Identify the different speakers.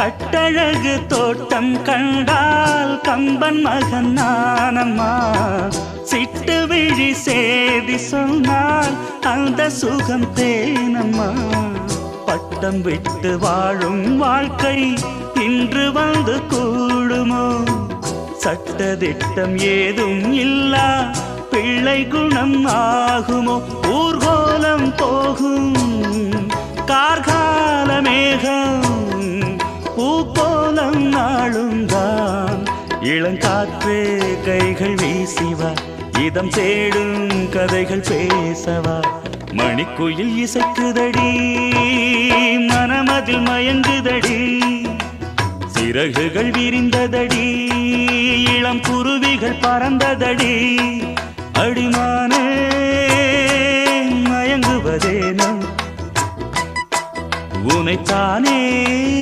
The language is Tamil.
Speaker 1: கட்டழகு தோட்டம் கண்டால் கம்பன் மகன் நானம்மா. சிட்டு விழி சேதி சொன்னால் அந்த சுகம் தேனம்மா. பட்டம் விட்டு வாழும் வாழ்க்கை இன்று வந்து கூடுமோ? சட்டதிட்டம் ஏதும் இல்லா பிள்ளை குணம் ஆகுமோ? ஊர்கோலம் போகும் கார்கால மேகம் பூக்கோலம் நாளும் தான். இளங்காற்றே கைகள் வீசிவா, இதம் தேடும் கதைகள் பேசவா. மணிக்குயில் இசைக்குதடி, மனமதில் மயங்குதடி. சிறகுகள் விரிந்ததடி, இளம் குருவிகள் பறந்ததடி. அடிமானே மயங்குவதேனோ உனைத்தானே.